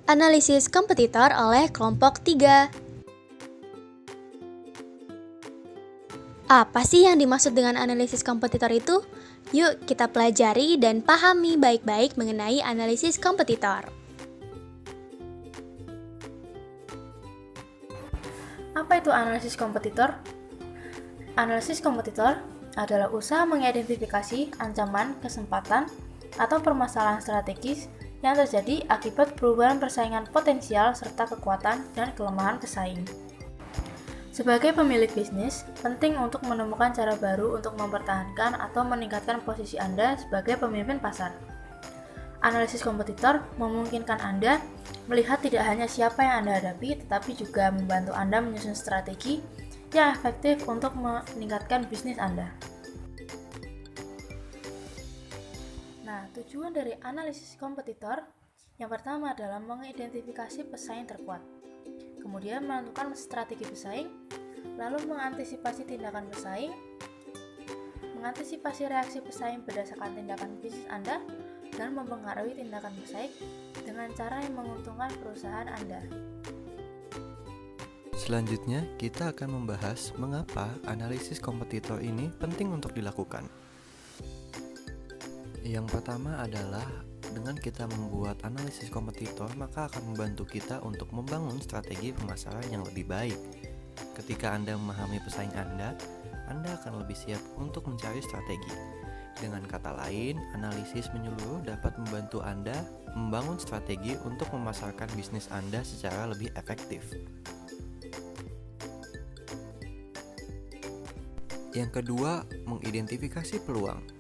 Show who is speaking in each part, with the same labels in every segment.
Speaker 1: Analisis kompetitor oleh kelompok 3. Apa sih yang dimaksud dengan analisis kompetitor itu? Yuk kita pelajari dan pahami baik-baik mengenai analisis kompetitor.
Speaker 2: Apa itu analisis kompetitor? Analisis kompetitor adalah usaha mengidentifikasi ancaman, kesempatan, atau permasalahan strategis yang terjadi akibat perubahan persaingan potensial serta kekuatan dan kelemahan pesaing. Sebagai pemilik bisnis, penting untuk menemukan cara baru untuk mempertahankan atau meningkatkan posisi Anda sebagai pemimpin pasar. Analisis kompetitor memungkinkan Anda melihat tidak hanya siapa yang Anda hadapi, tetapi juga membantu Anda menyusun strategi yang efektif untuk meningkatkan bisnis Anda. Nah, tujuan dari analisis kompetitor yang pertama adalah mengidentifikasi pesaing terkuat, kemudian menentukan strategi pesaing, lalu mengantisipasi tindakan pesaing, mengantisipasi reaksi pesaing berdasarkan tindakan bisnis Anda, dan mempengaruhi tindakan pesaing dengan cara yang menguntungkan perusahaan Anda.
Speaker 3: Selanjutnya, kita akan membahas mengapa analisis kompetitor ini penting untuk dilakukan. Yang pertama adalah dengan kita membuat analisis kompetitor, maka akan membantu kita untuk membangun strategi pemasaran yang lebih baik. Ketika Anda memahami pesaing Anda akan lebih siap untuk mencari strategi. Dengan kata lain, analisis menyeluruh dapat membantu Anda membangun strategi untuk memasarkan bisnis Anda secara lebih efektif. Yang kedua, mengidentifikasi peluang.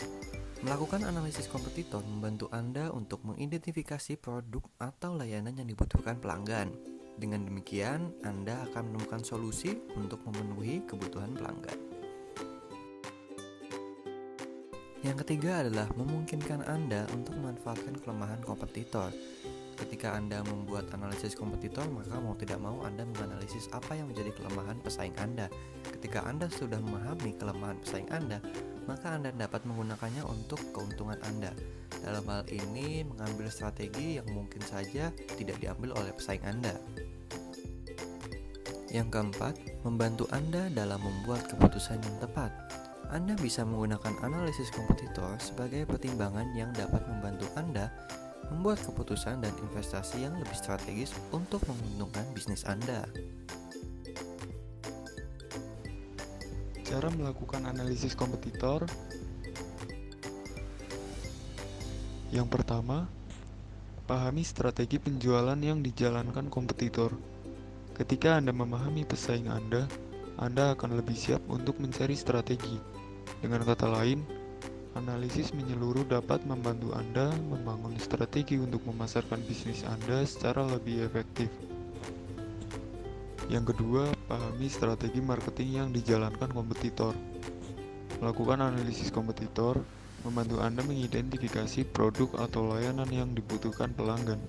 Speaker 3: Melakukan analisis kompetitor membantu Anda untuk mengidentifikasi produk atau layanan yang dibutuhkan pelanggan. Dengan demikian, Anda akan menemukan solusi untuk memenuhi kebutuhan pelanggan. Yang ketiga adalah memungkinkan Anda untuk memanfaatkan kelemahan kompetitor. Ketika Anda membuat analisis kompetitor, maka mau tidak mau Anda menganalisis apa yang menjadi kelemahan pesaing Anda. Ketika Anda sudah memahami kelemahan pesaing Anda, maka Anda dapat menggunakannya untuk keuntungan Anda. Dalam hal ini, mengambil strategi yang mungkin saja tidak diambil oleh pesaing Anda. Yang keempat, membantu Anda dalam membuat keputusan yang tepat. Anda bisa menggunakan analisis kompetitor sebagai pertimbangan yang dapat membantu Anda membuat keputusan dan investasi yang lebih strategis untuk menguntungkan bisnis Anda.
Speaker 4: Cara melakukan analisis kompetitor. Yang pertama, pahami strategi penjualan yang dijalankan kompetitor. Ketika Anda memahami pesaing Anda akan lebih siap untuk mencari strategi. Dengan kata lain, analisis menyeluruh dapat membantu Anda membangun strategi untuk memasarkan bisnis Anda secara lebih efektif. Yang kedua, pahami strategi marketing yang dijalankan kompetitor. Melakukan analisis kompetitor membantu Anda mengidentifikasi produk atau layanan yang dibutuhkan pelanggan.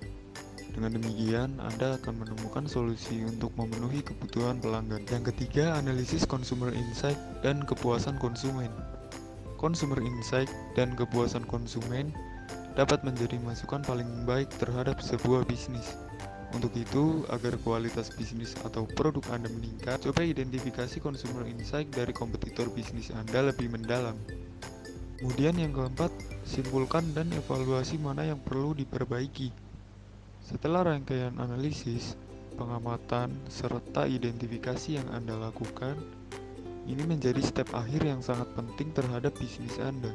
Speaker 4: Dengan demikian, Anda akan menemukan solusi untuk memenuhi kebutuhan pelanggan. Yang ketiga, analisis consumer insight dan kepuasan konsumen. Consumer insight dan kepuasan konsumen dapat menjadi masukan paling baik terhadap sebuah bisnis. Untuk itu, agar kualitas bisnis atau produk Anda meningkat, coba identifikasi consumer insight dari kompetitor bisnis Anda lebih mendalam. Kemudian yang keempat, simpulkan dan evaluasi mana yang perlu diperbaiki. Setelah rangkaian analisis, pengamatan, serta identifikasi yang Anda lakukan, ini menjadi step akhir yang sangat penting terhadap bisnis Anda,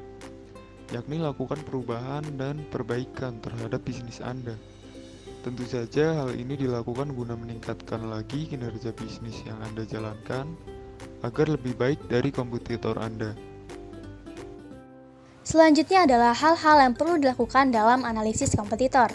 Speaker 4: yakni lakukan perubahan dan perbaikan terhadap bisnis Anda. Tentu saja hal ini dilakukan guna meningkatkan lagi kinerja bisnis yang Anda jalankan agar lebih baik dari kompetitor Anda.
Speaker 1: Selanjutnya adalah hal-hal yang perlu dilakukan dalam analisis kompetitor.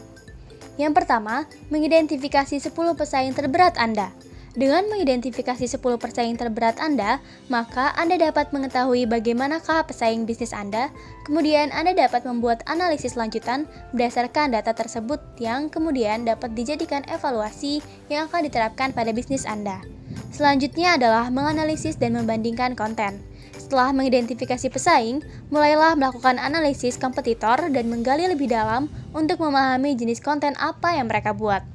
Speaker 1: Yang pertama, mengidentifikasi 10 pesaing terberat Anda. Dengan mengidentifikasi 10 pesaing terberat Anda, maka Anda dapat mengetahui bagaimanakah pesaing bisnis Anda. Kemudian Anda dapat membuat analisis lanjutan berdasarkan data tersebut yang kemudian dapat dijadikan evaluasi yang akan diterapkan pada bisnis Anda. Selanjutnya adalah menganalisis dan membandingkan konten. Setelah mengidentifikasi pesaing, mulailah melakukan analisis kompetitor dan menggali lebih dalam untuk memahami jenis konten apa yang mereka buat.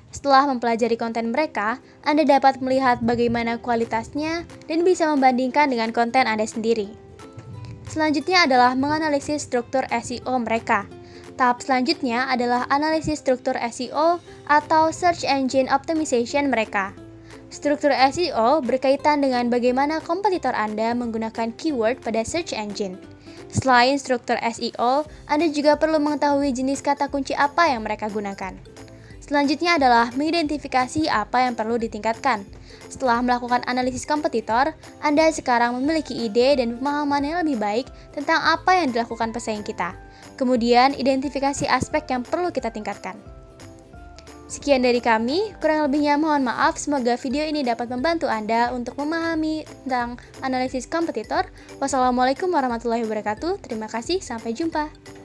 Speaker 1: Setelah mempelajari konten mereka, Anda dapat melihat bagaimana kualitasnya dan bisa membandingkan dengan konten Anda sendiri. Selanjutnya adalah menganalisis struktur SEO mereka. Tahap selanjutnya adalah analisis struktur SEO atau Search Engine Optimization mereka. Struktur SEO berkaitan dengan bagaimana kompetitor Anda menggunakan keyword pada search engine. Selain struktur SEO, Anda juga perlu mengetahui jenis kata kunci apa yang mereka gunakan. Selanjutnya adalah mengidentifikasi apa yang perlu ditingkatkan. Setelah melakukan analisis kompetitor, Anda sekarang memiliki ide dan pemahaman yang lebih baik tentang apa yang dilakukan pesaing kita. Kemudian, identifikasi aspek yang perlu kita tingkatkan. Sekian dari kami, kurang lebihnya mohon maaf. Semoga video ini dapat membantu Anda untuk memahami tentang analisis kompetitor. Wassalamualaikum warahmatullahi wabarakatuh. Terima kasih, sampai jumpa.